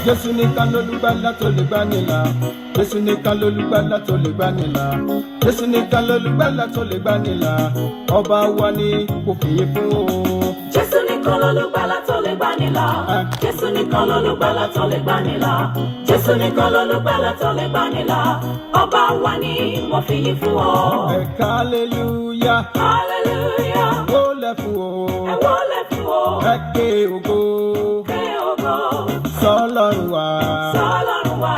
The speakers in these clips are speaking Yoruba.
Jésù nìkan lolùgbàlà tó lè gbani là. Jésù nìkan lolùgbàlà tó lè gbani là. Jésù nìkan lolùgbàlà tó lè gbani là. Ọba wa ni kò fìyìn fún o. Jésù nìkan lolùgbàlà tó lè gbani là. Jésù nìkan lolùgbàlà tó lè gbani là. Jésù nìkan lolùgbàlà tó lè gbani là. Ọba wa ni mo fìyìn fún o. Ẹ̀ka hallelujah. Hallelujah. Wólẹ̀ fún o. Ẹ wólẹ̀ fún o. Ẹ ké ògo. Ké ògo. Sọ́lọ́run wa. Sọ́lọ́run wa.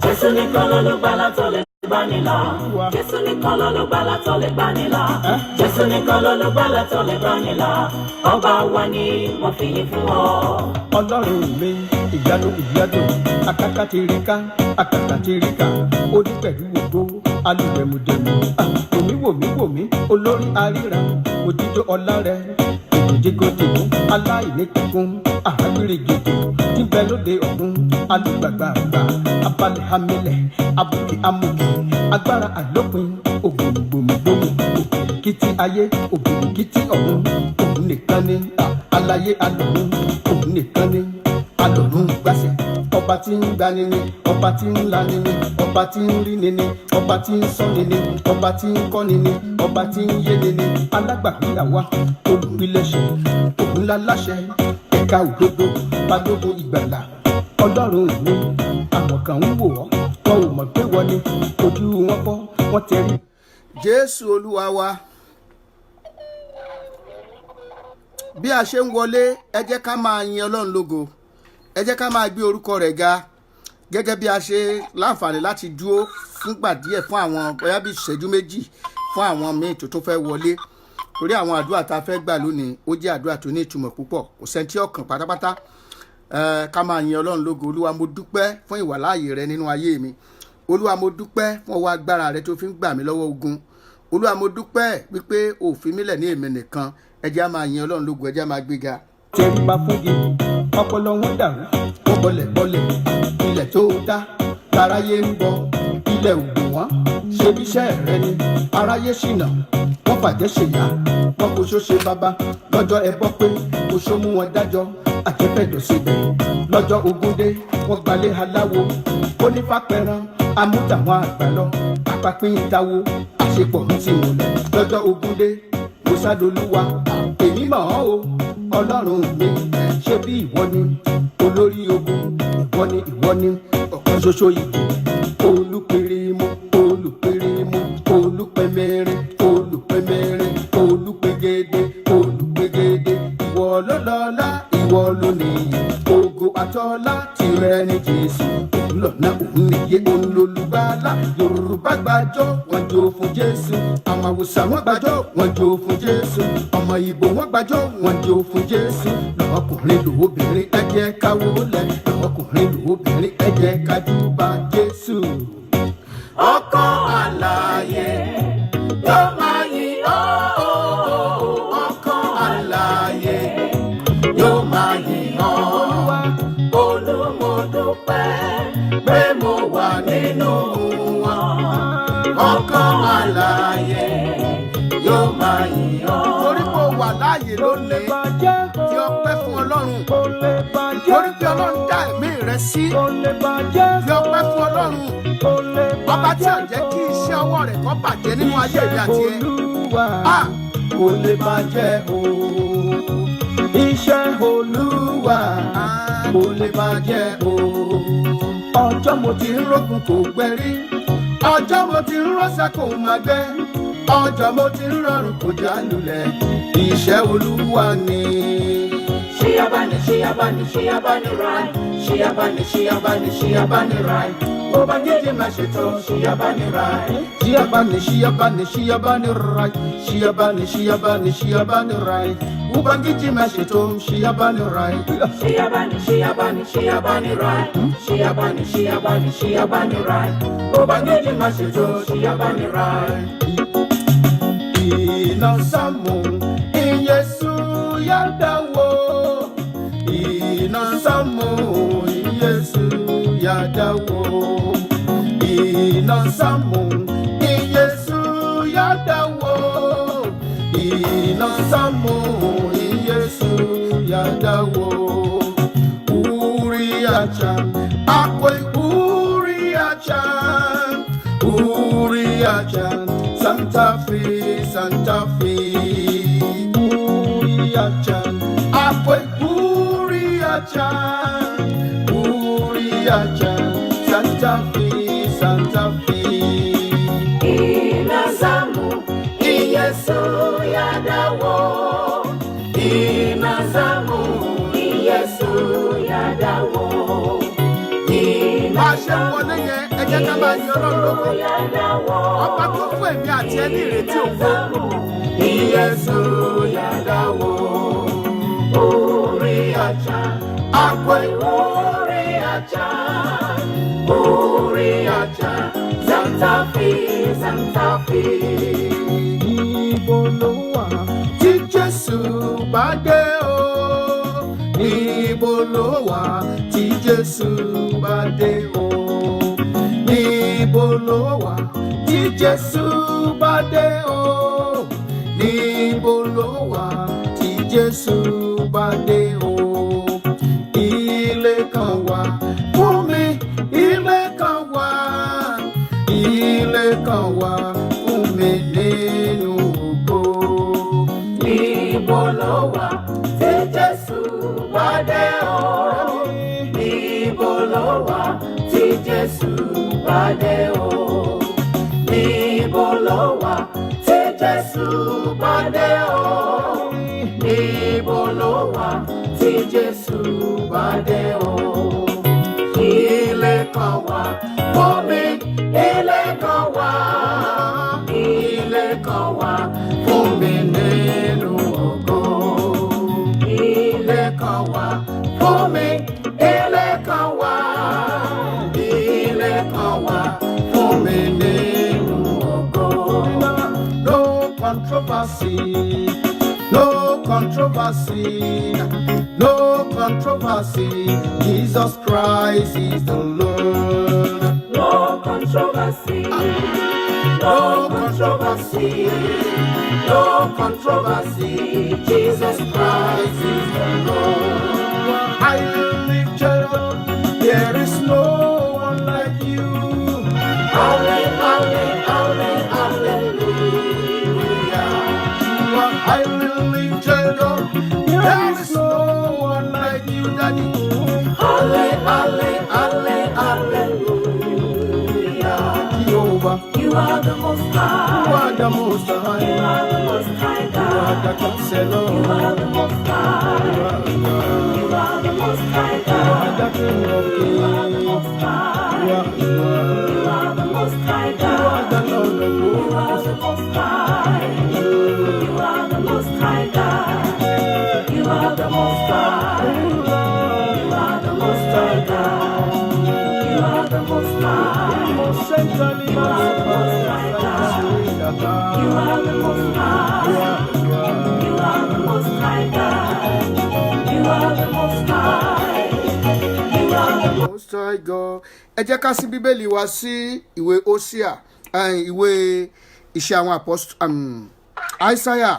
Jésù nìkan lolùgbàlà tó lè gbani là. Jésù nìkan lolùgbàlà tó lè gbani là. Jésù nìkan lolùgbàlà tó lè gbani là. Ọba wa ni mo fìyìn fún ọ. Ọlọ́run mi ìyanu ìyanu akakatirika akakatirika odi pẹ̀lú ògo alùpẹ̀mùdẹ̀mù wòmíwòmí olórí àríra òjijì ọlá rẹ̀ ìdíjìgòdìmú aláìníkẹ̀kún àhágbèrègèdè níbẹ̀ lóde ọ̀run alùgbàgbàgbà abalẹ̀ hamilẹ̀ abùkì amòkè agbára àlópin ògbòmùgbòmùgbòmù òkìkìtì ayé òkìkìtì ọ̀run òun nìkan ni aláyé alọ̀run òun nìkan ni alọ̀run gbàṣẹ ọba tí ń gbani ni ọba tí ń lani ni ọba tí ń rí ni ni ọba tí ń sọ́ni ni ọba tí ń kọ́ni ni ọba tí ń yéni ni alágbàgbé àwa olùpilẹ̀ṣẹ̀ òun láláṣẹ ẹ̀ka òdodo balógun ìgbàlà ọlọ́run mi àwọn kan ń wò ọ́ wọn ò mọ̀ pé wọ́n ni ojú wọn fọ́ wọ́n tẹ̀rí. Jésù olúwa wa. Bí a ṣe ń wọlé ẹ jẹ́ ká máa yin ọlọ́run lógo, ẹ jẹ́ ká máa gbé orúkọ rẹ̀ ga gẹ́gẹ́ bí a ṣe láǹfààní láti dúró fúngbà díẹ̀ fún àwọn bóyá bí ìṣẹ́jú méjì fún àwọn míì tó fẹ́ wọlé torí àwọn àdúrà tá a fẹ́ gbà lónìí ó jẹ́ àdúrà tó ní ìtumọ̀ púpọ̀ kò sẹ́ni tí ọkàn pátápátá ká máa yin ọlọ́run lógo. Olúwa mo dúpẹ́ fún ìwàláàyè rẹ nínú ayé mi. Olúwa mo dúpẹ́ fún ọwọ́ agbára rẹ tó fi ń gbà mí lọ́wọ́ ogun. Olúwa mo dúpẹ́ wípé o fi mí lẹ̀ ní èmi nìkan. Ẹ jẹ́ á máa yin ọlọ́run lógo, ẹ jẹ́ á máa gbéga. Tẹríba fún gi ọpọlọ wọn dàrú wọn bọlẹ̀ ilẹ̀ tó dá láráyé ń bọ ilẹ̀ ògùn wọn ṣebíṣẹ́ rẹ ni aráyé ṣìnà wọn fàjẹ́ ṣèyá wọn kò ṣó ṣe bàbá lọ́jọ́ ẹbọ pé kò ṣó mú wọn dájọ́ àjẹfẹ́dọ̀ síbẹ̀ lọ́jọ́ ogúndé wọn gbalẹ̀ aláwo onífàpẹ̀rán amúdàwọn àgbà lọ àpapín ìdáwó àṣepọ̀ ń ti múlẹ̀ lọ́jọ́ ogúndé mùsàdolúwa èmi mọ̀ ọ́ o ọlọ́run mi ṣé bí ìwọ ni olórí ogun ìwọ ni ọ̀kan ṣoṣo ìgbò olùpẹ̀rẹ̀mú olùpẹ̀mẹ́rin olùpẹ̀gẹ́dẹ́ ìwọ ló lọ́lá ìwọ ló níyì ògo àtọ́lá tìrẹ ní Jésù òun lọ́nà òun nìyé òun lolùgbàlà. Yorùbá gbàjọ́ wọn jó fún Jésù, àwọn Haúsá wọn gbàjọ́ wọn jó fún Jésù, ọmọ Ìgbò wọn gbàjọ́ wọn jó fún Jésù. Lọ́kùnrin lóbìnrin ẹ jẹ́ ká wólẹ̀, lọ́kùnrin lóbìnrin ẹ jẹ́ ká júbà Jésù. Ọkàn alààyè yóò máa yìn ọ́. Ọkàn alààyè yóò máa yìn ọ́. Olùmọ̀dúpẹ́ pé mo wà nínú wọn. Ọkàn alààyè yóò máa yìn ọ́. Torí pé o wà láàyè lónìí tí ọpẹ́ fún Ọlọ́run. Torí pé Ọlọ́run dá ẹ̀mí rẹ sí. Fi ọpẹ́ fún Ọlọ́run. Ọba tí ò jẹ́ kí iṣẹ́ ọwọ́ rẹ̀ kó bàjẹ́ nínú ayé mi àti ẹ. Kò lè bàjẹ́ o. Iṣẹ́ Olúwa kò lè bàjẹ́ o. Ọjọ́ mo ti ń rógun kò gbẹ́rí. Ọjọ́ mo ti ń rọ́ṣà kò máa gbẹ́. Ọjọ́ mo ti ń rọrùn kò já lulẹ̀. Iṣẹ́ Olúwa ni. Ṣíyabani rai. Ṣíyabani rai. Ubangiji masheto Ṣíyabani rai. Ṣíyabani rai. Ubangiji masheto Ṣíyabani rai. Ṣíyabani rai. Ṣíyabani rai. Ubangiji masheto Ṣíyabani rai. Inasamu in Yesu yadawo inasamu Yesu yadawo inasamu Yesu yadawo inasamu Yesu yadawo Uriachan akwe Uriachan Santa Fe Uriachan akwe Uriachan Santa Fe Inazamu Yesu yadawo Inazamu Yesu yadawo Àṣẹ wọlé yẹn ẹ jẹ́ ká máa yin Ọlọ́run lógo. Ọba tó fún èmi àti ẹni ìrètí ògo. Jésù yàdáwó. Uriachan akwe Uriachan Santa Fe. Níbo ló wà tí Jésù bá dé o? Níbo ló wà tí Jésù bá dé o? Níbo ló wà tí Jésù bá dé o? Níbo ló wà tí Jésù bá dé o? Ilé kan wà fún mi, ilé kan wà fún mi nínú ògo. Níbo ló wà tí Jésù bá dé o? Níbo ló wà tí Jésù bá dé o? Níbo ló wà tí Jésù bá dé o? Níbo ló wà tí Jésù bá dé o? Ilé kan wà fún mi, ilé kan wà fún mi nínú ògo. Ilé kan wà fún mi, ilé kan wà fún mi nínú ògo. No controversy, Jesus Christ is the Lord. No controversy, Jesus Christ is the Lord. I will lift you up, there is no one like you. Hallelujah. I will lift you up, there is no one like you, Daddy. Hallelujah. Jehovah, You are the most high. you are the most high. You are the most high You are God. the counselor. You are the most high. You are the most high You are God. the King of You are the Kings. most high. You are the most high the God. Lord of You are hosts. the most high. You are the most high God. You are the most high. You are the most high God. You are the most high. Centrally, You are the most high God. You are the most high. You are the most high God. You are the most high. You are the Most High God. Ẹ jẹ́ ká ṣí Bíbélì wa sí ìwé Hósíà, ìwé Iṣẹ́ àwọn Apọ́sítélì, Aísáyà.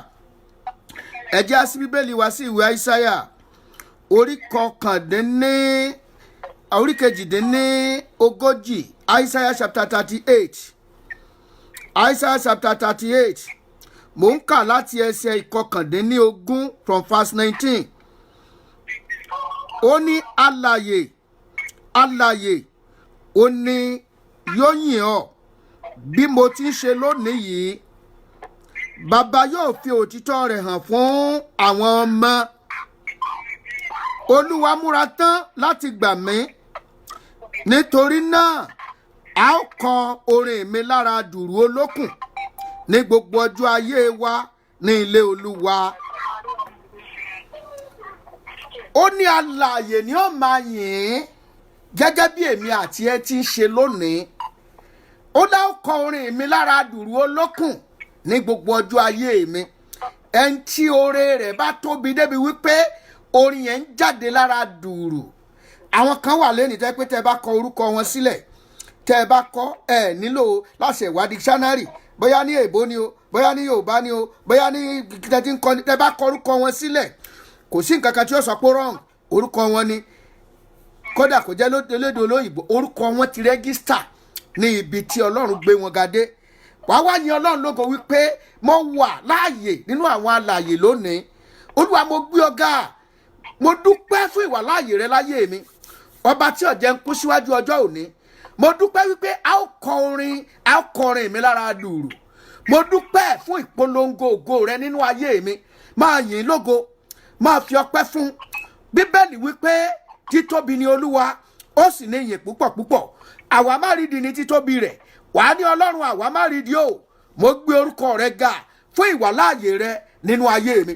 Ẹ jẹ́ á ṣí Bíbélì wa sí ìwé Aísáyà, orí kejìdínlógójì, Isaiah chapter 38. Isaiah chapter 38. Mò ń kà láti ẹsẹ̀ ìkọkàndínlógún from verse 19. Ó ní alààyè ó ní yóò yìn ọ́ bí mo ti ń ṣe lónìí yìí. Bàbá yóò fi òtítọ́ rẹ̀ hàn fún àwọn ọmọ. Olúwa múra tán láti gbà mí. Nítorí náà a ó kọ orin mi lára dùrù olókùn ní gbogbo ọjọ́ ayé wa ní ilé Olúwa. Ó ní alààyè ni ó máa yìn ín gẹ́gẹ́ bí èmi àti ẹ ti ń ṣe lónìí. Ó dá ó kọ orin mi lára dùrù olókùn ní gbogbo ọjọ́ ayé mi. ẹni tí oore rẹ̀ bá tóbi débi wípé orin yẹn ń jáde lára dùrù. Àwọn kan wà lẹ́nìí tẹ́ pé tẹ́ bá kọ orúkọ wọn sílẹ̀, tẹ́ bá kọ ẹ̀ nílò láti ẹ̀wá dictionary, bóyá ní èbó ni o, bóyá ní Yorùbá ni o, bóyá ní tẹ́tí ń kọ ní, tẹ́ bá kọ orúkọ wọn sílẹ̀, kò sí nǹkan kan tí ó sọ pé wrong, orúkọ wọn ni. Kódà kò jẹ́ lédè olóyìnbó, orúkọ wọn ti rẹ́gísítà ní ibi tí Ọlọ́run gbé wọn ga dé. Wàá wá yin Ọlọ́run lógo wípé mo wà láàyè nínú àwọn alààyè lónìí. Olúwa mo gbé ọ ga, mo dúpẹ́ fún ìwà láàyè rẹ láyé mi. Ọba tí ọ̀jẹ̀ ń kú síwájú ọjọ́ òní. Mo dúpẹ́ wípé a ó kọrin mi lára dùrù. Mo dúpẹ́ fún ìpolongo ògo rẹ nínú ayé mi. Máa yìn lógo, máa fi ọpẹ́ fún. Bíbélì wípé títóbi ni Olúwa, ó sì ní ìyìn púpọ̀ púpọ̀. Àwa má rídìí ní títóbi rẹ̀. Wàá ní Ọlọ́run àwa má rídìí o. Mo gbé orúkọ rẹ ga fún ìwàláàyè rẹ nínú ayé mi.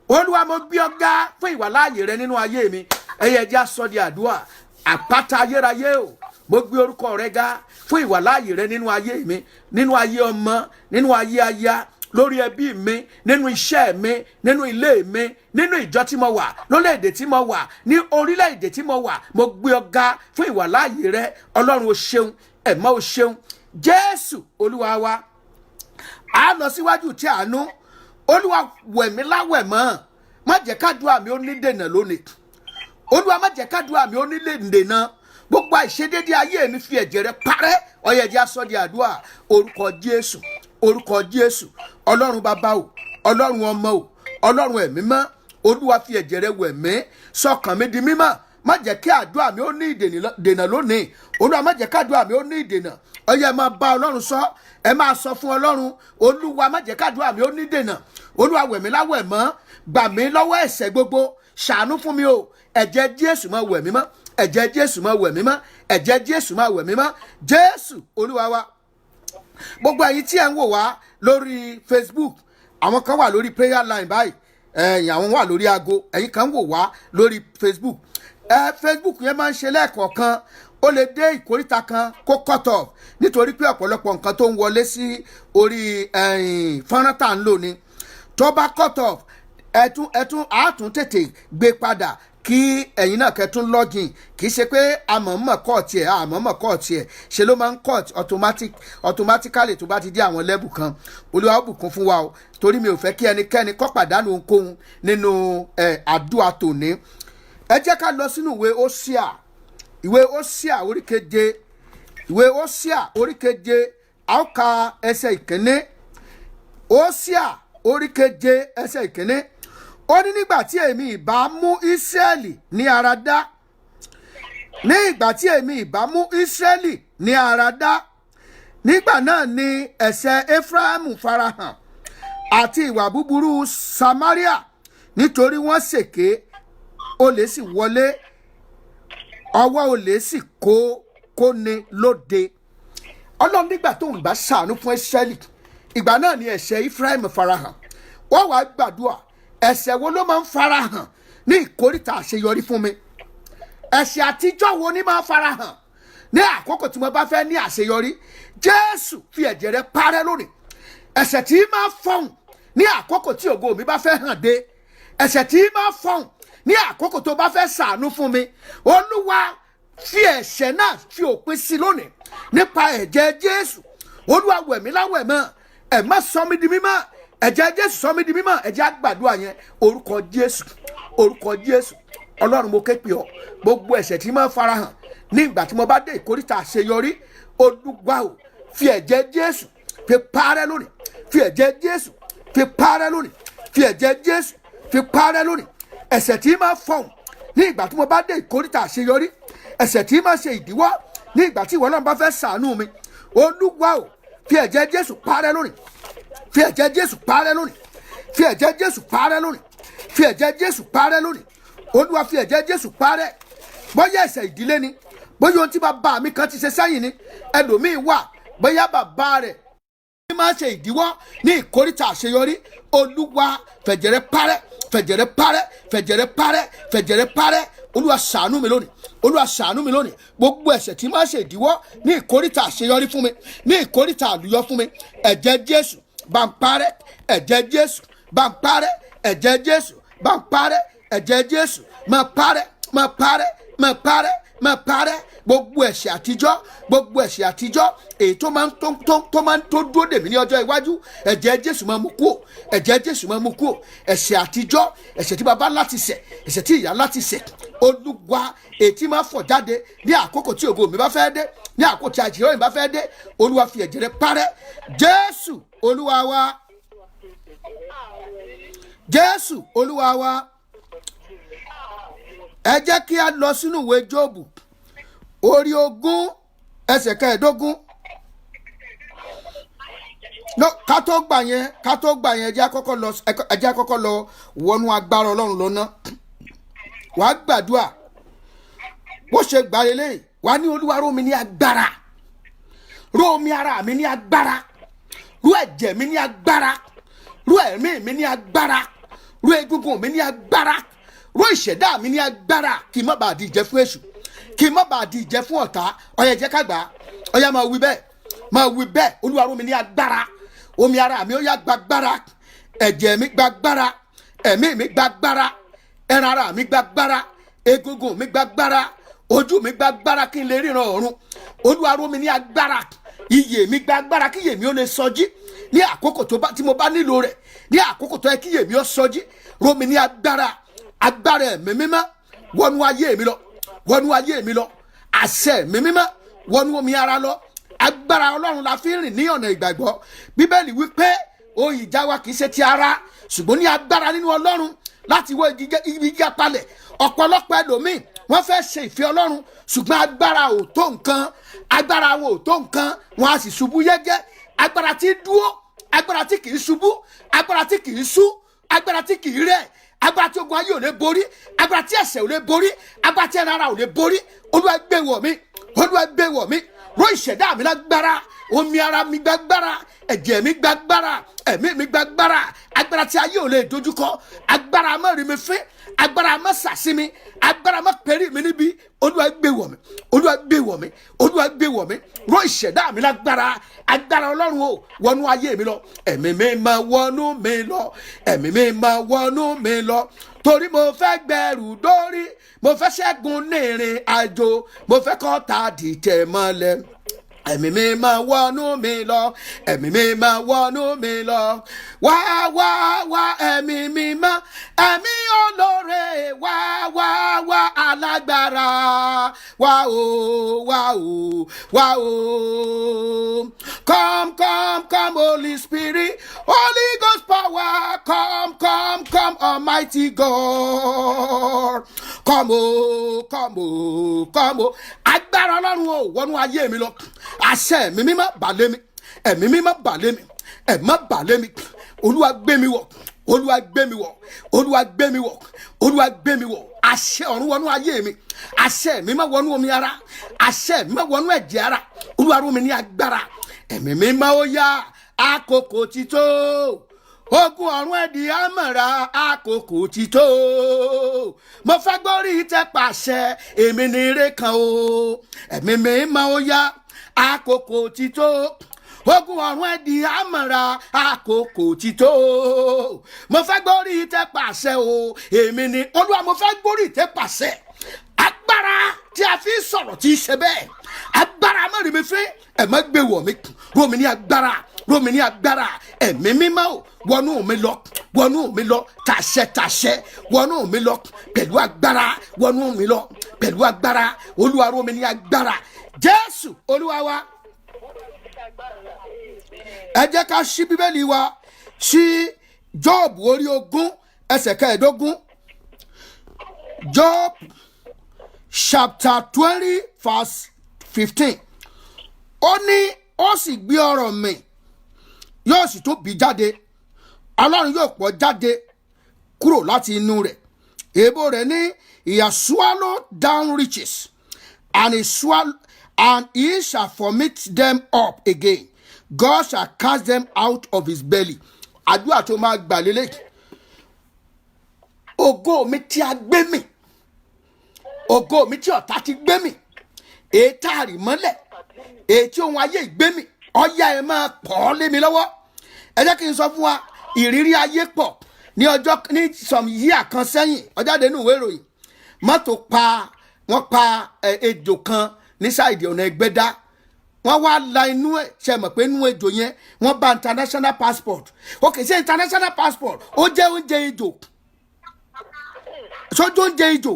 Olúwa mo gbé ọ ga fún ìwàláàyè rẹ nínú ayé mi. Ẹyẹ jẹ́ sọ di àdúrà. Àpáta ayérayé o, mo gbé orúkọ rẹ ga fún ìwàláàyè rẹ nínú ayé mi, nínú ayé ọmọ, nínú ayé aya, lórí ẹbí mi, nínú iṣẹ́ mi, nínú ilé mi, nínú ìjọ tí mo wà, lórílẹ̀-èdè tí mo wà, ní orílẹ̀-èdè tí mo wà. Mo gbé ọ ga fún ìwàláàyè rẹ. Ọlọ́run o ṣeun, ẹ̀mọ́ o ṣeun. Jésù Olúwa wa, a lọ síwájú tí àánú. Olúwa wẹ̀ mí láwẹ̀ mọ́, má jẹ́ kádùá mi ó ní dènà lónìí. Olúwa má jẹ́ kádùá mi ó ní dènà. Gbogbo àìṣedéédé ayé mi fi ẹ̀jẹ̀ rẹ parẹ́. Ó yá jẹ́ á sọ di àdúrà. Orúkọ Jésù, orúkọ Jésù. Ọlọ́run bàbá o, Ọlọ́run ọmọ o, Ọlọ́run ẹ̀mí mọ́. Olúwa fi ẹ̀jẹ̀ rẹ wẹ̀ mí, sọkàn mi di mímọ́. Má jẹ́ kí àdúrà mi ó ní ìdènà lónìí. Olúwa má jẹ́ kádùá mi ó ní ìdènà. Ó yá ẹ máa bá Ọlọ́run sọ, ẹ máa sọ fún Ọlọ́run. Olúwa má jẹ́ kádùá mi ó ní ìdènà. Olúwa wẹ̀ mí láwẹ̀ mọ́, gbà mí lọ́wọ́ ẹ̀ṣẹ̀ gbogbo. Ṣàánú fún mi o. Ẹ̀jẹ̀ Jésù máa wẹ̀ mí mọ́, ẹ̀jẹ̀ Jésù máa wẹ̀ mí mọ́, ẹ̀jẹ̀ Jésù máa wẹ̀ mí mọ́. Jésù Olúwa wa. Gbogbo ẹ̀yin tí ẹ ń wò wá lórí Facebook, àwọn kan wà lórí prayer line báyìí, àwọn wà lórí aago, ẹ̀yin kan wò wá lórí Facebook. Facebook yẹn máa ń ṣe lẹ́ẹ̀kọ̀ọ̀kan, ó lè dé ìkóríta kan kó cut off nítorí pé ọ̀pọ̀lọpọ̀ nǹkan tó ń wọlé sí orí fọ́nrán tá à ń lò ni. Tó bá cut off, àtún tètè gbé padà kí ẹ̀yin náà kẹ́tún login. Kì í ṣe pé àmọ̀mọ̀ kọ́ tiẹ̀ ṣe ló máa ń cut automatically tó bá ti dé àwọn level kan. Olúwa ó bùkún fún wa o, torí mi ò fẹ́ kí ẹnikẹ́ni kó pàdánù ohunkóhun nínú àdúrà tòní. Ẹ jẹ́ ká lọ sínú ìwé Hósíà orí keje. Ìwé Hósíà orí keje, a ó ka ẹsẹ̀ ìkíní. Hósíà orí keje ẹsẹ̀ ìkíní. Ó ní nígbà tí èmi ìbá mú Ísírẹ́lì ní ara dá, ní ìgbà tí èmi ìbá mú Ísírẹ́lì ní ara dá, nígbà náà ni ẹ̀ṣẹ̀ Éfráímù farahàn àti ìwà búburú Samaria, nítorí wọ́n ṣèké, olè sì wọlé, ọwọ́ olè sì kó ni lóde. Ọlọ́run nígbà tó ń bá ṣàánú fún Ísírẹ́lì, ìgbà náà ni ẹ̀ṣẹ̀ Éfráímù farahàn. Wọ́n wá gbàdúrà, ẹ̀ṣẹ̀ wo ló máa ń farahàn ní ìkóríta àṣeyọrí fún mi? Ẹ̀ṣẹ̀ àtijọ́ wo ni máa ń farahàn ní àkókò tí mo bá fẹ́ ní àṣeyọrí? Jésù fi ẹ̀jẹ̀ rẹ̀ parẹ́ lónìí. Ẹ̀ṣẹ̀ tí máa fọhùn ní àkókò tí ògo mi bá fẹ́ hàn dé, ẹ̀ṣẹ̀ tí máa fọhùn ní àkókò tó bá fẹ́ ṣàánú fún mi, Olúwa fi ẹ̀ṣẹ̀ náà fi òpin sí lónìí nípa ẹ̀jẹ̀ Jésù. Olúwa wẹ̀ mí láwẹ̀ mọ́, ẹ má sọ mí di mímọ́, ẹ̀jẹ̀ Jésù sọ mí di mímọ́. Ẹ jẹ́ á gbàdúrà yẹn. Orúkọ Jésù, orúkọ Jésù. Ọlọ́run mo ké pè ọ́, gbogbo ẹ̀ṣẹ̀ tí máa farahàn ní ìgbà tí mo bá dé ìkóríta àṣeyọrí, Olúwa o, fi ẹ̀jẹ̀ Jésù fi parẹ́ lónìí, fi ẹ̀jẹ̀ Jésù fi parẹ́ lónìí, fi ẹ̀jẹ̀ Jésù fi parẹ́ lónìí. Ẹ̀ṣẹ̀ tí máa fọhùn ní ìgbà tí mo bá dé ìkóríta àṣeyọrí, ẹ̀ṣẹ̀ tí máa ṣe ìdíwọ́ ní ìgbà tí ìwọ Ọlọ́run bá fẹ́ ṣàánú mi, Olúwa o, fi ẹ̀jẹ̀ Jésù parẹ́ lónìí, fi ẹ̀jẹ̀ Jésù parẹ́ lónìí, fi ẹ̀jẹ̀ Jésù parẹ́ lónìí, fi ẹ̀jẹ̀ Jésù parẹ́ lónìí. Olúwa fi ẹ̀jẹ̀ Jésù parẹ́. Bóyá ẹ̀ṣẹ̀ ìdílé ni, bóyá ohun tí bàbá mi kan ti ṣe sẹ́yìn ni, ẹlòmíín wà bóyá bàbá rẹ̀ ní máa ṣe ìdíwọ́ ní ìkóríta àṣeyọrí. Olúwa fẹ̀jẹ̀ rẹ̀ parẹ́, fẹ̀jẹ̀ rẹ̀ parẹ́, fẹ̀jẹ̀ rẹ̀ parẹ́, fẹ̀jẹ̀ rẹ̀ parẹ́. Olúwa ṣàánú mi lónìí, Olúwa ṣàánú mi lónìí. Gbogbo ẹ̀ṣẹ̀ tí máa ṣe ìdíwọ́ ní ìkóríta àṣeyọrí fún mi, ní ìkóríta àlùyọ fún mi, ẹ̀jẹ̀ Jésù bá ń parẹ́, ẹ̀jẹ̀ Jésù bá ń parẹ́ ẹ̀jẹ̀ Jésù bá ń parẹ́ ẹ̀jẹ̀ Jésù máa parẹ́ máa parẹ́ máa parẹ́ máa parẹ́ gbogbo ẹ̀ṣẹ̀ àtijọ́ gbogbo ẹ̀ṣẹ̀ àtijọ́ èyí tó máa ń tó dúró dèmí ní ọjọ́ iwájú ẹ̀jẹ̀ Jésù máa mú kúò ẹ̀jẹ̀ Jésù máa mú kúò ẹ̀ṣẹ̀ àtijọ́ ẹ̀ṣẹ̀ tí baba láti ṣẹ̀ ẹ̀ṣẹ̀ tí ìyá láti ṣẹ̀ Olúwa èyí tí máa fọ̀ jáde ní àkókò tí ògo mi bá fẹ́ dé ní àkókò tí àjẹrò mi bá fẹ́ dé Olúwa fi ẹ̀jẹ̀ rẹ̀ parẹ́ Jésù Olúwa wa Jésù Olúwa wa ẹ jẹ́ kí a lọ sínú ìwé Jóòbù orí 20 ẹsẹ̀ 15 no ká tó gbà yẹn ẹ jẹ́ àkọ́kọ́ lọ wọnú agbára Ọlọ́run lọ́nà wàá gbàdúrà bó ṣe gbà lélẹ̀ wàá ní Olúwa ró mi ní agbára ró mi ara mi ní agbára ró ẹ̀jẹ̀ mi ní agbára ró ẹ̀mí mi ní agbára ró egungun mi ní agbára ró ìṣẹ̀dá mi ní agbára kí n má bàa di ìjẹ fún èṣù kí n má bàa di ìjẹ fún ọ̀tá ọ̀yà jẹ́ ká gbà ọ̀yà máa wí bẹ́ẹ̀ Olúwa ró mi ní agbára omi ara mi ó yá gbàgbára ẹ̀jẹ̀ mi gbàgbára ẹ̀mí mi gbàgbára ẹran ara mi gbàgbára egungun mi gbàgbára ojú mi gbàgbára kí n lè ríran ọ̀run Olúwa ró mi ní agbára iyè mi gbàgbára kí iyè mi ó lè sọjí ní àkókò tí mo bá nílò rẹ̀ ní àkókò tó yẹ kí iyè mi ó sọjí ró mi ní agbára ẹ̀mí mímọ́ wọnú ayé mi lọ àṣẹ ẹ̀mí mímọ́ wọnú omi ara lọ agbára Ọlọ́run la fi ń rìn ní ọ̀nà ìgbàgbọ́ Bíbélì wípé ohun ìjà wa kì í ṣe ti ara ṣùgbọ́n ní agbára nínú Ọlọ́run láti wọ igi gíga palẹ̀ ọ̀pọ̀lọpọ̀ ẹlòmíì wọ́n fẹ́ ṣe ìfẹ́ Ọlọ́run ṣùgbọ́n agbára ò tó nǹkan agbára wọn ò tó nǹkan wọn a sì ṣubú yẹ́gẹ́ agbára tí dúró agbára tí kì í ṣubú agbára tí kì í sú agbára tí kì í rẹ̀ agbára tí ogun ayé ò lè borí agbára tí ẹ̀ṣẹ̀ ò lè borí agbára tí ẹran ara ò lè borí Olúwa gbé wọ̀ mí ró ìṣẹ̀dá mi lágbára omi ara mi gbàgbára ẹ̀jẹ̀ mi gbàgbára ẹ̀mí mi gbàgbára agbára tí ayé ò lè dojúkọ agbára má rí mi fín agbára má sàsí mi agbára má pẹ̀rí mi níbi Olúwa gbé wọ̀ mí ró ìṣẹ̀dá mi lágbára agbára Ọlọ́run o wọnú ayé mi lọ ẹ̀mí mi máa wọnú mi lọ ẹ̀mí mi máa wọnú mi lọ torí mo fẹ́ gbẹrù dórí mo fẹ́ ṣẹ́gun ní ìrìn àjò mo fẹ́ kọ́ ta dìtẹ̀ mọ́lẹ̀ ẹ̀mí mi máa wọnú mi lọ ẹ̀mí mi máa wọnú mi lọ wá ẹ̀mí mi máa ẹ̀mí olóore wá alágbára wá o come Holy Spirit Holy Ghost power come Almighty God come o agbára Ọlọ́run o wọnú ayé mi lọ àṣẹ ẹ̀mí mímọ́ bà lé mi ẹ̀mí mímọ́ bà lé mi ẹ̀mọ́ bà lé mi Olúwa gbé mi wọ̀ àṣẹ ọ̀run wọnú ayé mi àṣẹ ẹ̀mí mímọ́ wọnú omi ara àṣẹ ẹ̀mí mímọ́ wọnú ẹ̀jẹ̀ ara Olúwa ró mi ní agbára ẹ̀mí mímọ́ ó yá àkókò ti tó ogun ọ̀run ẹ̀dì àmọ̀ra àkókò ti tó mo fẹ́ gbórí tẹ pàṣẹ èmi ní ire kan o ẹ̀mí mímọ́ ó yá àkókò ti tó ogun ọ̀run ẹ̀dì àmọ̀ra àkókò ti tó mo fẹ́ gbórí tẹ pàṣẹ o èmi ní Olúwa mo fẹ́ gbórí tẹ pàṣẹ agbára tí a fi sọ̀rọ̀ tí í ṣe bẹ́ẹ̀ agbára mẹ́rin mi fẹ́ ẹ̀ má gbé wọ̀ mí ró mi ní agbára ẹ̀mí mímọ́ wọnú mi lọ tàṣẹ wọnú mi lọ pẹ̀lú agbára wọnú mi lọ pẹ̀lú agbára Olúwa ró mi ní agbára Jésù Olúwa wa ẹ jẹ́ ká ṣí Bíbélì wa sí Jóòbù orí 20 ẹsẹ̀ 15 Job chapter 20 verse 15 ó ní ó sì gbé ọ̀rọ̀ mi yóò sì tó bí jáde Ọlọ́run yóò pọ̀ jáde kúrò láti inú rẹ̀ èèbó rẹ̀ ní he has swallowed down riches and he shall vomit them up again God shall cast them out of his belly àdúrà tó máa gbà lélẹ̀ ògo mi tí a gbé mi ògo mi tí ọ̀tá ti gbé mi èyí tá a rì mọ́lẹ̀ èyí tí ohun ayé gbé mi ọ̀yá ẹ̀ máa pọ̀ lé mi lọ́wọ́ ẹ jẹ́ kí n sọ fún wa ìrírí ayé pọ̀ ní some year kan sẹ́yìn ọjáde nínú ìwé ìròyìn mọ́tò wọ́n pa ejò kan ní sáìdì ọ̀nà Ẹgbẹ́dá wọ́n wá la inú ẹ̀ ṣe mọ̀ pé inú ejò yẹn wọ́n bá international passport ok ṣe international passport ó jẹ́ oúnjẹ ejò sójú oúnjẹ ejò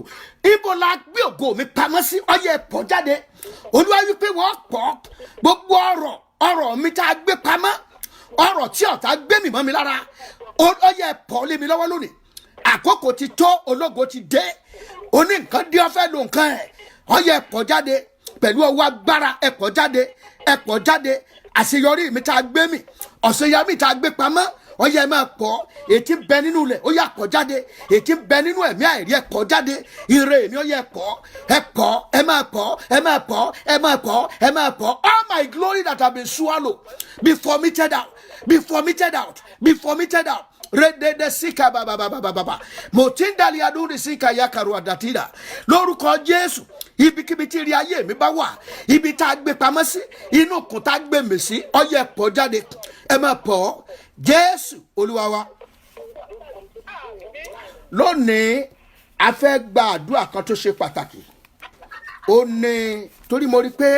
ibo la gbé ògo mi pamọ́ sí ọyẹ ẹ̀pọ̀ jáde Olúwa wípé wọ́n pọ̀ gbogbo ọ̀rọ̀ mi tá a gbé pamọ́ ọ̀rọ̀ tí ọ̀tá gbé mi mọ́ mi lára ọyẹ ẹ̀pọ̀ lé mi lọ́wọ́ lónìí àkókò ti tó ológo ti dé oní nǹkan dí ọfẹ́ lo nǹkan ẹ̀ ọyẹ ẹ̀pọ̀ jáde pẹ̀lú ọwọ́ agbára ẹ̀pọ̀ jáde àṣeyọrí mi tá a gbé mi ọ̀ṣeyọrí mi tá a gbé pamọ́ ọyẹ máa pọ̀ ètí bẹ nínú ilẹ̀ ó yà pọ̀ jáde ètí bẹ nínú ẹ̀mí àìrí ẹ̀pọ̀ jáde ire mi ó yẹ ẹ̀pọ̀ ẹ máa pọ̀ all my glory that have been swallowed be vomited out redede sika baba motindali aduri sika yakaru adatira lórúkọ Jésù ibikíbi tí rí ayé mi bá wà ibi tá a gbé pamọ́ sí inú kùn tá a gbé mi sí ọyẹ pọ̀ jáde ẹ máa pọ̀ Jésù Olúwa wa. Lónìí a fẹ́ gba àdúrà kan tó ṣe pàtàkì ó ní torí mo rí pé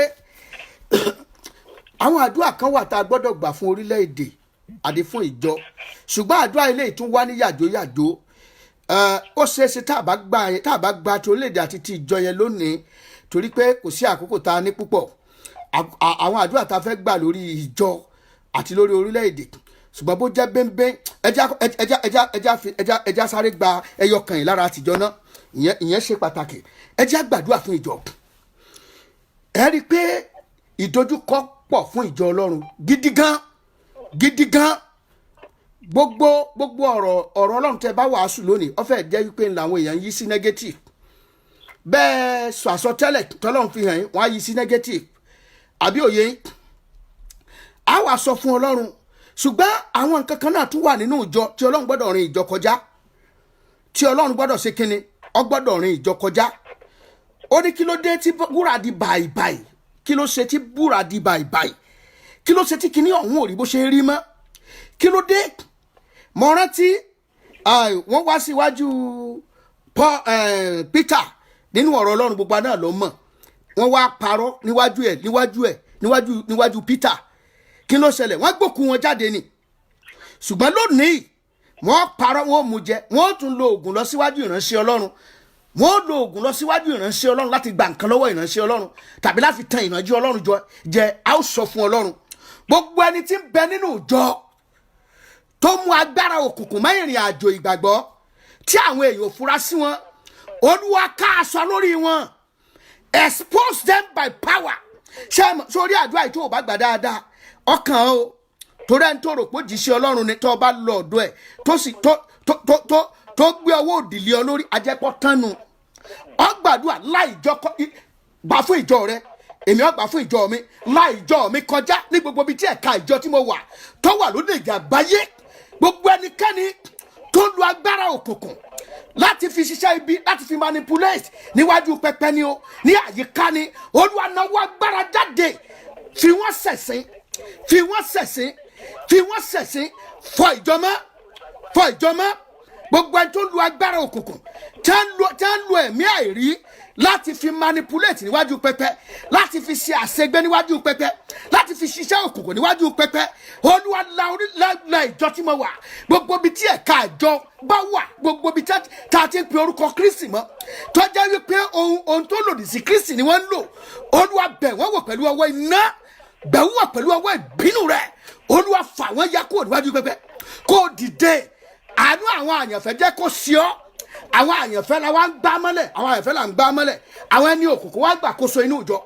àwọn àdúrà kan wà tá a gbọ́dọ̀ gbà fún orílẹ̀-èdè àti fún ìjọ ṣùgbọ́n àdúrà ilé ìtún wá ní yàjóyàjó ó ṣeéṣe tá a bá gba ti orílẹ̀-èdè àti ti ìjọ yẹn lónìí torí pé kò sí àkókò tá a ní púpọ̀ àwọn àdúrà tá a fẹ́ gbà lórí ìjọ àti lórí orílẹ̀-èdè ṣùgbọ́n bó jẹ́ bẹ́ńbẹ́ ẹja sáré gba ẹyọ kan yìí lára àtijọ́ náà ìyẹn ṣe pàtàkì ẹja gbàdúrà fún ìjọ ẹ rí i pé ìdojúkọ pọ̀ fún ìjọ Ọlọ́run gidi gan gbogbo ọ̀rọ̀ Ọlọ́run tẹ́ bá wàásù lónìí ó fẹ́ jẹ́ wípé làwọn èèyàn yí sí negative bẹ́ẹ̀ sọ àsọtẹ́lẹ̀ tọ́lọ́run fi hàn yín wọ́n á yí sí negative àbí òye yín á wà sọ fún Ọlọ́run ṣùgbọ́n àwọn nǹkan kan náà tún wà nínú ìjọ tí Ọlọ́run gbọ́dọ̀ rin ìjọ kọjá tí Ọlọ́run gbọ́dọ̀ ṣe kínni ó gbọ́dọ̀ rin ìjọ kọjá ó ní kí ló dé tí wúrà di bàìbàì kí ló ṣe tí wúrà di bàìbàì kí ló ṣe tí kínní ọ̀hún ò rí bó ṣe rí mọ́ kí ló dé mo rántí wọ́n wá síwájú Peter nínú ọ̀rọ̀ Ọlọ́run gbogbo náà ló mọ̀ wọ́n wá parọ́ níwájú Peter kí ló ṣẹlẹ̀ wọ́n gbòkú wọn jáde ni ṣùgbọ́n lónìí wọ́n parọ́ wọ́n mú jẹ wọ́n tún lo oògùn lọ síwájú ìránṣẹ́ Ọlọ́run wọ́n lo oògùn lọ síwájú ìránṣẹ́ Ọlọ́run láti gba nǹkan lọ́wọ́ ìránṣẹ́ Ọlọ́run tàbí láti tan ìránṣẹ́ Ọlọ́run jẹ a ó sọ fún Ọlọ́run gbogbo ẹni tí ń bẹ nínú ìjọ tó mú agbára òkùnkùn mọ́ ìrìn àjò ìgbàgbọ́ tí àwọn èèyàn fura sí wọn Olúwa ká aṣọ lórí wọn expose them by power ṣé sórí àdúrà yìí tó o bá gbà dáadáa ọkàn o torí ẹni tó rò pé òjíṣẹ́ Ọlọ́run ni tó o bá lọ ọ̀dọ̀ ẹ̀ tó sì tó gbé ọwọ́ òdì lé ọ lórí ajẹ́pọ̀ tánu ọgbàdúrà láìjọ gbà fún ìjọ rẹ èmi ọgbà fún ìjọ mi láìjọ mi kọjá ní gbogbo ibi tí ẹ̀ka ìjọ tí mo wà tó wà lóde ìjà àgbáyé gbogbo ẹnikẹ́ni tó lu agbára òkùnkùn láti fi ṣiṣẹ́ ibi láti fi manipulate níwájú pẹpẹ ni o ní àyíká ni Olúwa náwó agbára jáde fi wọ́n ṣẹ̀sín fọ ìjọmọ́ gbogbo ẹni tó lu agbára òkùnkùn tẹ́ ń lo ẹ̀mí àìrí láti fi manipulate níwájú pẹpẹ láti fi ṣe àṣegbé níwájú pẹpẹ láti fi ṣiṣẹ́ òkùnkùn níwájú pẹpẹ Olúwa la ìjọ tí mo wà gbogbo ibi tí ẹ̀ka ìjọ bá wà gbogbo ibi tá a ti ń pe orúkọ Kristi mọ́ tó jẹ́ wípé ohun tó lòdì sí Kristi ni wọ́n ń lò Olúwa bẹ̀ wọ́n wò pẹ̀lú ọwọ́ iná bẹ̀ wọ́n wò pẹ̀lú ọwọ́ ìbínú rẹ̀ Olúwa fà wọ́n ya kúrò níwájú pẹpẹ kó dìde àánú àwọn àyànfẹ́ jẹ́ kó sí ọ àwọn àyànfẹ́ la wá ń gbá mọ́lẹ̀ àwọn ẹni òkùnkùn wá gbàkóso inú ìjọ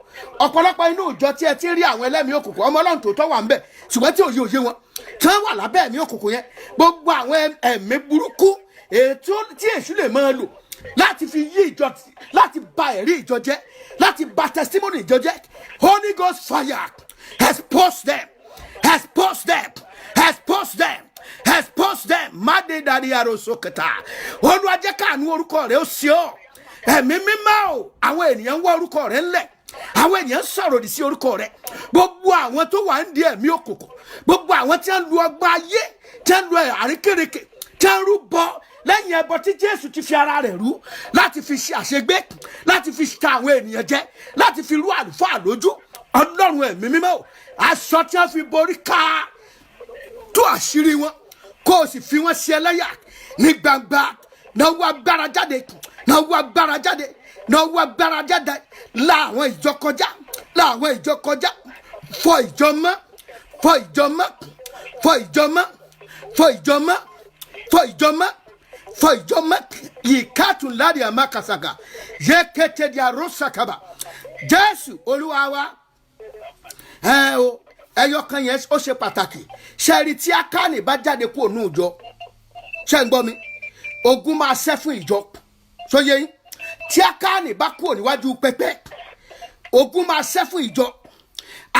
ọ̀pọ̀lọpọ̀ inú ìjọ tí ẹ ti rí àwọn ẹlẹ́mìí òkùnkùn ọmọ Ọlọ́run tó tọ́ wà ń bẹ̀ ṣùgbọ́n tí òye wọn tí wọ́n wà lábẹ́ ẹ̀mí òkùnkùn yẹn gbogbo àwọn ẹ̀mí burúkú ètò tí èṣù lè máa lò láti fi yí ìjọ láti ba ẹ̀rí ìjọ jẹ́ láti ba testimony ìjọ jẹ́ Holy Ghost fire expose them made dari arosoketa Olúwa jẹ́ káàánú orúkọ rẹ̀ ó sí ọ ẹ̀mí mímọ́ o àwọn ènìyàn ń wá orúkọ rẹ̀ ńlẹ̀ àwọn ènìyàn sọ̀rọ̀ òdì sí orúkọ rẹ. Gbogbo àwọn tó wà ń di ẹ̀mí òkùnkùn, gbogbo àwọn tí ń lu ọgbà ayé, tí ń lu àríkèrèkè, tí ń rúbọ lẹ́yìn ẹbọ tí Jésù ti fi ara rẹ̀ rú láti fi ṣe àṣegbé, láti fi ta àwọn ènìyàn jẹ, láti fi rú àlùfáà lójú. Ọlọ́run ẹ̀mí mímọ́ o, aṣọ tí wọ́n fi borí ká tú àṣírí wọn, kó o sì fi wọn sí ẹlẹ́yà ní gbangba. Náwó agbára jáde, náwó agbára jáde, náwó agbára jáde láwọn ìjọ kọjá, láwọn ìjọ kọjá. Fọ ìjọ mọ́, fọ ìjọ mọ́, fọ ìjọ mọ́, fọ ìjọ mọ́, fọ ìjọ mọ́, fọ ìjọ mọ́. Yìí káàtù lárí àmàkàsàgà yẹ kété di àròsàkàbà. Jésù Olúwa wa. O ẹyọ kan yẹn ó ṣe pàtàkì. Ṣẹ́ẹ̀rì tí Ákánì bá jáde kúrò ní ìjọ, ṣé ń gbọ́ mi? Ogun máa ṣẹ́ fún ìjọ. Ṣóyé yín? Tí Ákánì bá kúrò níwájú pẹpẹ, ogun máa ṣẹ́ fún ìjọ.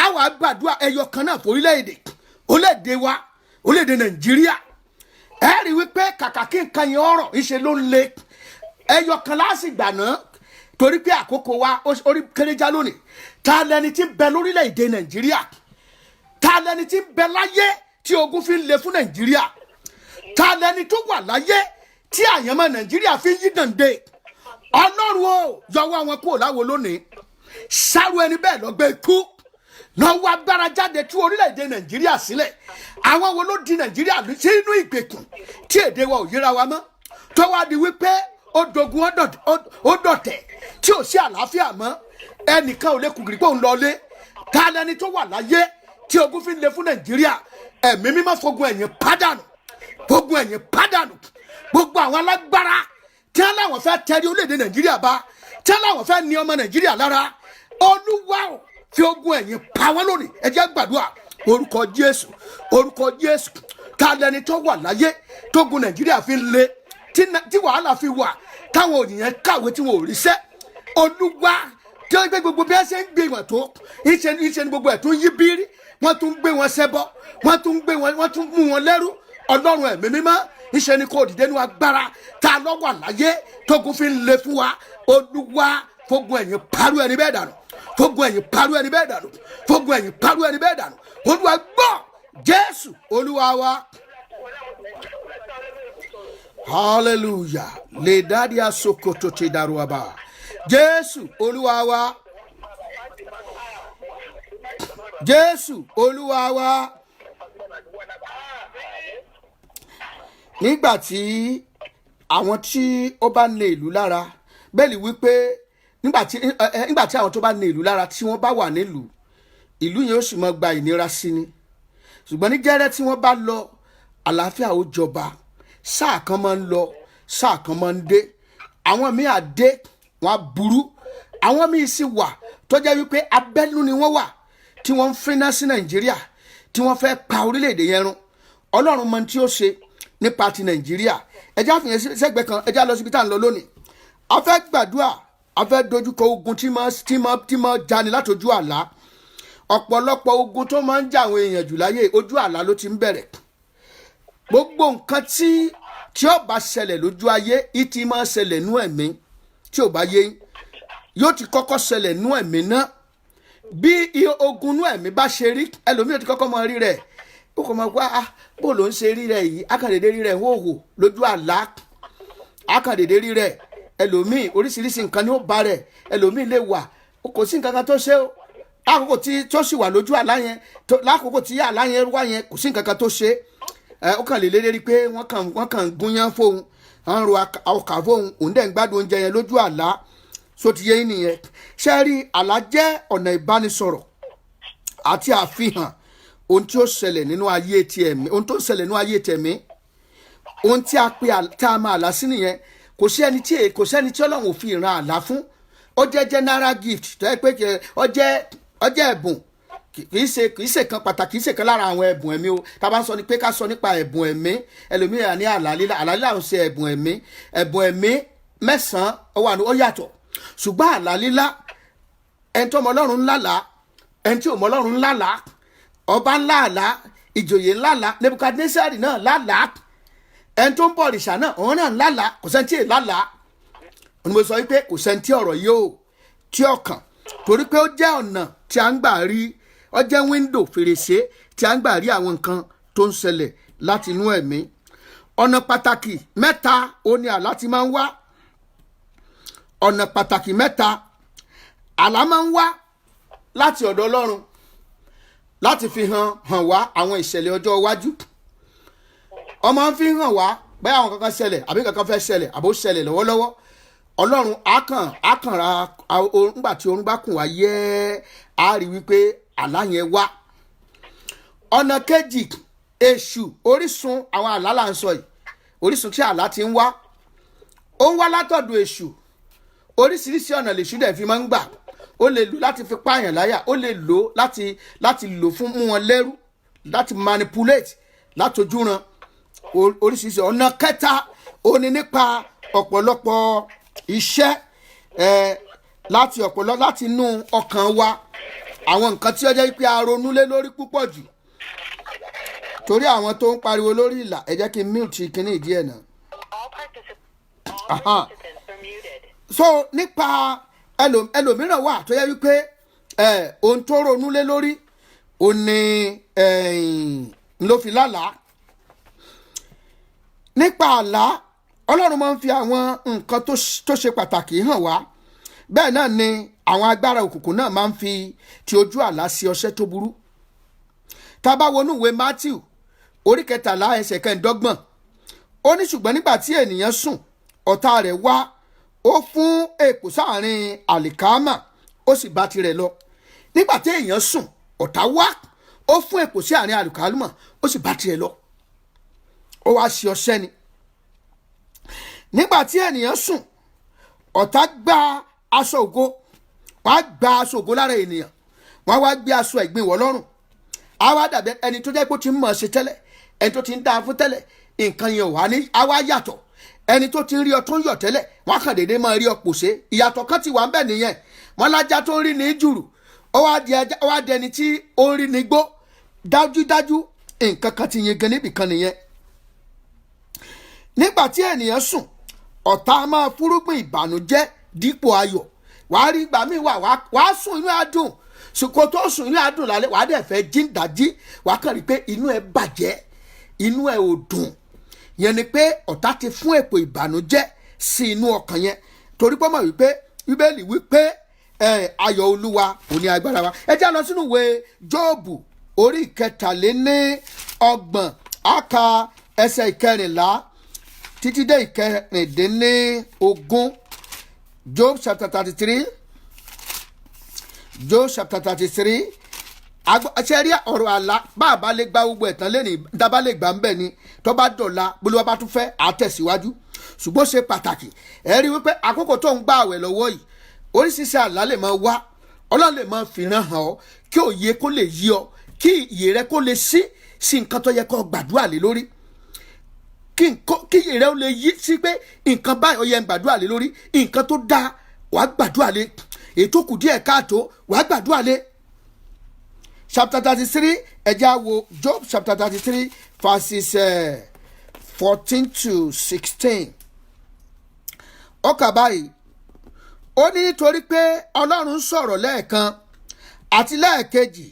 Àwa gbàdúrà ẹyọ kan náà fún orílẹ̀-èdè wa, orílẹ̀-èdè Nàìjíríà. Ẹ rí wípé kàkà kí nǹkan yẹn ọ̀rọ̀ ìṣe ló ń le. Ẹyọ kan láàsì gbà náà torí pé àkókò wa orí kéréjà lónìí. Ta lẹni tí ń bẹ lórílẹ̀-èdè Nàìjíríà? Ta lẹni tí ń bẹ láyé tí ogun fi ń le fún Nàìjíríà? Ta lẹni tó wà láyé tí àyànmọ́ Nàìjíríà fi yí dànde? Ọlọ́run o, yọwọ́ àwọn kúrò láwo lónìí. Ṣáró ẹni bẹ́ẹ̀ lọ gbé ikú. Náwó agbára jáde tú orílẹ̀-èdè Nàìjíríà sílẹ̀. Àwọn wo ló di Nàìjíríà sínú ìgbèkùn tí èdè wa ò yíra wa mọ́? Tó wá di wípé ó dogun ó dọ̀tẹ̀ tí ò sí àlàáfíà mọ́. Ẹnìkan ò lè kùgìrì pé òun lọlé. Ta lẹni tó wà láyé tí ogun fi ń le fún Nàìjíríà? Ẹ̀mí mímọ́ fogun ẹ̀yìn pádànù, fogun ẹ̀yìn pádànù. Gbogbo àwọn alágbára tí wọ́n láwọn fẹ́ tẹ̀rí orílẹ̀-èdè Nàìjíríà bá, tí wọ́n láwọn fẹ́ ní ọmọ Nàìjíríà lára, Olúwa o, fi ogun ẹ̀yìn pa wọ́n lónìí. Ẹ jẹ́ gbàdúrà orúkọ Jésù, orúkọ Jésù. Ta lẹni tó wà láyé tógun Nàìjíríà fi ń le, tí wàhálà fi wà, táwọn òyìnbó kàwé tí wọn ò ríṣẹ́. Olúwa tí wọ́n gbé gbogbo bí wọ́n ṣe ń gbé wọn tó, ìṣe ni gbogbo ẹ̀ tó yí bírí. Wọ́n tún gbé wọn ṣẹbọ, wọ́n tún mú wọn lẹ́rú. Ọlọ́run ẹ̀mí mímọ́, ìṣe ni kò dìde ní agbára. Ta ló wà láyé tógun fi ń le fún wa? Olúwa fogun ẹ̀yìn parú ẹni bẹ́ẹ̀ dànù, fogun ẹ̀yìn parú ẹni bẹ́ẹ̀ dànù, fogun ẹ̀yìn parú ẹni bẹ́ẹ̀ dànù. Olúwa gbọ́, Jésù Olúwa wa. Hallelujah. Le dadia sokoto te daruaba. Jésù Olúwa wa. Jésù Olúwa wa. Nígbà tí àwọn tí ó bá ní ìlú lára, bẹ́ẹ̀ ni wípé nígbà tí àwọn tó bá ní ìlú lára tí wọ́n bá wà nílùú, ìlú yẹn ó sì máa gba ìnira sí ni. Ṣùgbọ́n ní gẹ́rẹ́ tí wọ́n bá lọ, àlàáfíà ó jọba. Sáà kan máa ń lọ, sáà kan máa ń dé. Àwọn míì á dé, wọ́n á burú. Àwọn míì sì wà tó jẹ́ wípé abẹ́nú ni wọ́n wà, tí wọ́n ń fínná sí Nàìjíríà, tí wọ́n fẹ́ pa orílẹ̀-èdè yẹn run. Ọlọ́run mọ tí ó ṣe nípa ti Nàìjíríà. Ẹ já fìyẹn sẹ́gbẹ́ kan, ẹ já lọ síbi tá à ń lọ lónìí. A fẹ́ gbàdúrà, a fẹ́ dojúkọ ogun tí máa jani látojú àlá. Ọ̀pọ̀lọpọ̀ ogun tó máa ń jà àwọn èèyàn jù láyé ojú àlá ló ti ń bẹ̀rẹ̀. Gbogbo nǹkan tí ó bá ṣẹlẹ̀ lójú ayé, ìtì máa ṣẹlẹ̀ nú ẹ̀mí. Tí ò bá yé yóò ti kọ́kọ́ ṣẹlẹ̀ nú ẹ̀mí náà. Bí ogun nú ẹ̀mí bá ṣe rí, ẹlòmíràn ti kọ́kọ́ mọ rí rẹ̀. Ó kọ́ mọ pé bó ló ń ṣe rí rẹ̀ yìí, akàndédé rí rẹ̀ hóhò lójú àlá. Akàndédé rí rẹ̀, ẹlòmíì oríṣiríṣi nǹkan ni ó bá rẹ̀, ẹlòmíì lè wà, kò sí nǹkan kan tó ṣe ó. Lákòókò tí tó sì wà lójú àlá yẹn, lákòókò tí àlá yẹn wá yẹn, kò sí nǹkan kan tó ṣe. Ó kàn lè lérí pé wọ́n kàn gúnyán fóun, wọ́n ro ọkà fóun, òun dẹ̀ ń gbádùn oúnjẹ yẹn lójú àlá. So ti yé nìyẹn. Ṣé rí, àlá jẹ́ ọ̀nà ìbánisọ̀rọ̀ àti àfihàn ohun tí ó ṣẹlẹ̀ nínú ayé ti ẹ̀mí, ohun tó ń ṣẹlẹ̀ nínú ayé tẹ̀mí. Ohun tí a máa àlá sí nìyẹn. Kò sí ẹni tí Ọlọ́run ò fi ìran àlá fún. Ó jẹ́ general gift tó yẹ pé ó jẹ́ ẹ̀bùn. Kì í ṣe kan pàtàkì, kì í ṣe kan lára àwọn ẹ̀bùn ẹ̀mí o. Tá bá ń sọ ni pé ká sọ nípa ẹ̀bùn ẹ̀mí. Ẹlòmíràn ní àlá lílá ń ṣe ẹ̀bùn ẹ̀mí. Ẹ̀bùn ẹ̀mí mẹ́sàn-án ó yàtọ̀. Ṣùgbọ́n àlá lílá, ẹni tó mọ Ọlọ́run ńlá, ẹni tí ò mọ Ọlọ́run ńlá, ọba ńlá àlá, ìjòyè ńlá àlá, Nebukadnesari náà lálàá, ẹni tó ń bọ òrìṣà náà òun náà lálàá, kò sẹ́ni tí ì lálàá. Mo sọ wípé kò sẹ́ni tí ọ̀rọ̀ yóò tí ọkàn. torí pé ó jẹ́ ọ̀nà tí a ń gbà rí, ó jẹ́ wíńdò fèrèsé tí a ń gbà rí àwọn nǹkan tó ń ṣẹlẹ̀ láti inú ẹ̀mí. ọ̀nà pàtàkì mẹ́ta ó ní àlá ti máa ń wá. ọ̀nà pàtàkì mẹ́ta àlá máa ń wá láti ọ̀dọ̀ Ọlọ́run láti fi hàn wá àwọn ìṣẹ̀lẹ̀ ọjọ́ iwájú. ọmọ ń fi hàn wá bẹ́ẹ̀ àwọn kankan ṣẹlẹ̀ àbí kankan fẹ́ ṣẹlẹ̀ àbó ṣẹlẹ̀ lọ́wọ́lọ́wọ́. Ọlọ́run á kàn ra nígbà tí orun bá kùn wá yẹ́ á rí wípé àlá yẹn wá. ọ̀nà kejì èṣù, orísun àwọn àlá là ń sọ yìí, orísun tí àlá ti ń wá, ó ń wá látọ̀dọ̀ èṣù. oríṣiríṣi ọ̀nà lèṣù dẹ̀ fi máa ń gbà. ó lè lò láti fi pààyàn láyà, ó lè lò láti lò fún mú wọn lẹ́rú, láti manipulate, látojúran oríṣiríṣi. ọ̀nà kẹta ó ní nípa ọ̀pọ̀lọpọ̀ iṣẹ́ láti inú ọkàn wa, àwọn nǹkan tí ó jẹ́ pé a ronú lé lórí púpọ̀ jù. torí àwọn tó ń pariwo lórí ìlà, ẹ jẹ́ kí n mute kíní ìdí ẹ̀ náà. so nípa ẹlòmíràn wà tó yẹ wípé ohun tó ronú lé lórí ó ní ló fi lálàá. nípa àlá, Ọlọ́run máa ń fi àwọn nǹkan tó ṣe pàtàkì hàn wá. bẹ́ẹ̀ náà ni àwọn agbára òkùnkùn náà máa ń fi ti ojú àlá sí ọṣẹ́ tó burú. tá a bá wọnú ìwé Matthew orí 13 ẹsẹ̀ 25, ó ní ṣùgbọ́n nígbà tí ènìyàn sùn, ọ̀tá rẹ̀ wá, ó fún èpò sáàrin àlìkámà, ó sì bá tirẹ̀ lọ. nígbà tí èèyàn sùn, ọ̀tá wá, ó fún èpò sí àárín àlìkámà, ó sì bá tirẹ̀ lọ. ó wá sí ọṣẹ́ ni. nígbà tí ènìyàn sùn, ọ̀tá gba aṣọ ògo, wọ́n á gba aṣọ ògo lára ènìyàn, wọ́n á wá gbé aṣọ ẹ̀gbin wọ̀ lọ́rùn. á wá dàbí ẹni tó jẹ́ pé ó ti ń mọ̀ ṣe tẹ́lẹ̀, ẹni tó ti ń dáa fún tẹ́lẹ̀, nǹkan yẹn wà ní á wá yàtọ̀. ẹni tó ti ń rí ọ tó ń yọ̀ tẹ́lẹ̀, wọ́n kàn déédéé máa rí ọ pòṣé. ìyàtọ̀ kan ti wà ń bẹ̀ nìyẹn. wọ́n lájá tó ń rí ní jùrù, ó wá di ẹni tí ó ń rí ní gbó. dájúdájú nǹkan kan ti yege níbìkan nìyẹn. nígbà tí ènìyàn sùn, ọ̀tá máa fúrúgbìn ìbànújẹ́ dípò ayọ̀. wàá rí ìgbà míì wàá sùn inú adùn, kó tó sùn inú adùn lálẹ́, wàá dẹ̀ fẹ́ jí dájí, wàá kàn rí pé inú ẹ bàjẹ́, inú ẹ ò dùn. yẹn ni pé ọ̀tá ti fún èpò ìbànújẹ́ sí inú ọkàn yẹn. torí pé mọ̀ wípé Bíbélì wípé ayọ̀ Olúwa ò ní agbára wa. ẹ jẹ́ lọ sínú ìwé Jóòbù orí 23 àka ẹsẹ̀ 14 títí dé 16. Job chapter 33. Job chapter 33. ṣe rí ọ̀rọ̀ àlá bá a bá lè gba gbogbo ẹ̀tàn lẹ́nu dábàá lè gbà ń bẹ̀ ni, tó bá dọ̀la bolúwa bá tún fẹ́ àtẹ̀síwájú. ṣùgbọ́n ṣe pàtàkì ẹ rí wípé àkókò tó ń gbà àwẹ̀ lọ́wọ́ yìí, oríṣiríṣi àlá lè máa wá. Ọlọ́run lè máa fìran hàn ọ́ kí òye kó lè yí ọ, kí ìyè rẹ kó lè sí nǹkan tó yẹ kó gbàdúrà lé lórí, kí ìyè rẹ ó lè yí sí pé nǹkan báyìí ó yẹ gbàdúrà lé lórí, nǹkan tó dáa wàá gbàdúrà lé, ètò kù díẹ̀ káàtó wàá gbàdúrà lé. Chapter 33, ẹ já wo Job chapter 33 verses 14 to 16. ó kà báyìí, ó ní nítorí pé Ọlọ́run sọ̀rọ̀ lẹ́ẹ̀kan àti lẹ́ẹ̀kejì,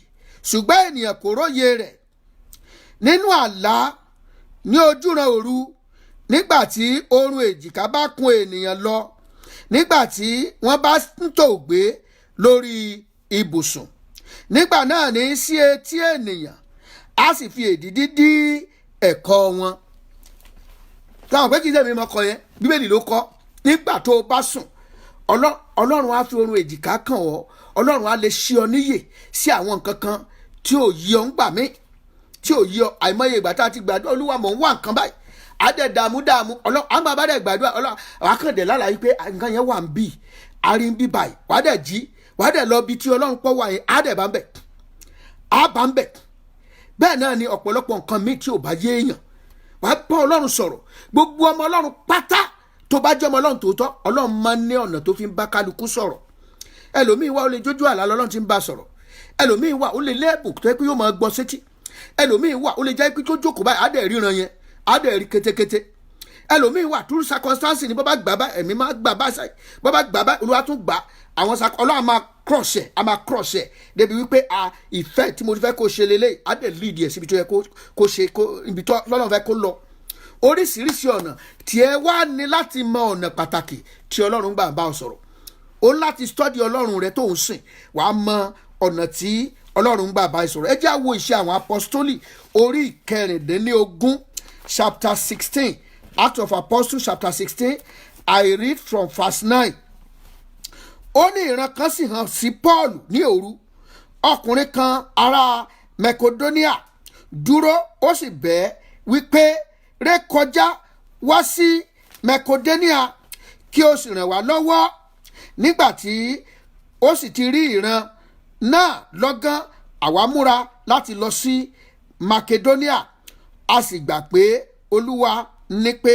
ṣùgbọ́n ènìyàn kò róye rẹ̀. nínú àlá ní ojúran òru, nígbà tí oorun èjìká bá kùn ènìyàn lọ, nígbà tí wọ́n bá ń tòògbé lórí ibùsùn, nígbà náà ní sí etí ènìyàn á sì fi èdìdí dí ẹ̀kọ́ wọn. táwọn pé kí sẹ́mi mọ́ kọ yẹn, Bíbélì ló kọ. nígbà tó o bá sùn, Ọlọ́run á fi oorun èjìká kàn ọ́. Ọlọ́run á lè ṣí ọ níyè sí àwọn nǹkan kan tí ò yí ọ ń gbà mí, tí ò yí ọ. àìmọye ìgbà tá a ti gbàdúrà, Olúwa mò ń wá nǹkan báyìí, á dẹ̀ dààmú àwọn bàbá dẹ̀ gbàdúrà, Ọlọ́run àkàndẹ̀ lálàá yìí pé nǹkan yẹn wà ń bì, àrí ń bì báyìí, wàá dẹ̀ jí, wàá dẹ̀ lọ bí tí Ọlọ́run pọ̀ wà yẹn, á dẹ̀ bá ń bẹ̀, á bá ń bẹ̀. bẹ́ẹ̀ náà ni ọ̀pọ̀lọpọ̀ nǹkan míì tí ò bá yé èèyàn, wàá bá Ọlọ́run sọ̀rọ̀. gbogbo ọmọ Ọlọ́run pátá tó bá jẹ́ ọmọ Ọlọ́run tòótọ́, Ọlọ́run máa ń ní ọ̀nà tó fi ń bá kálukú sọ̀rọ̀. ẹlòmíì wà ó lè jójú àlá lọ́lọ́run ti ń bá sọ̀rọ̀. ẹlòmíì wà ó lè lẹ́ẹ̀bù tó yẹ pé yóò máa gbọ́ sétí. ẹlòmíì wà ó lè jẹ́ pé tó jókòó báyìí á dẹ̀ ríran yẹn, á dẹ̀ rí kétékété. ẹlòmíín wà true circumstance ni bó bá gbà bá ẹ̀mí máa gbà bá ṣe bó bá gbà bá olúwa tún gbà àwọn ọlọ́run máa cross ẹ̀ a máa cross ẹ̀ débi wípé ìfẹ́ tí mo fẹ́ kó ṣe lélẹ̀ á dẹ̀ lead ẹ̀ síbi tó yẹ kó ṣe ibi tó lọ́nà fẹ́ kó lọ oríṣiríṣi ọ̀nà tí ẹ wá ní láti mọ ọ̀nà pàtàkì tí ọlọ́run gbà bá ọ sọ̀rọ̀ o ní láti study ọlọ́run rẹ tó ń sìn wàá mọ ọ̀nà tí ọlọ́run gbà bá ẹ sọ̀rọ̀ ẹ jẹ́ á wo Iṣẹ́ àwọn apostoli orí ìkẹrìndínlógún chapter 16 Acts of Apostles chapter 16 I read from verse 9 ó ní ìran kan sì hàn sí Paul ní òru ọkùnrin kan ará Makedonia dúró ó sì bẹ̀ wípé rékọjá wá sí Makedonia kí o sì ràn wá lọ́wọ́ nígbà tí ó sì ti rí ìran náà lọ́gán àwa múra láti lọ sí Makedonia a sì gbà pé Olúwa ní pé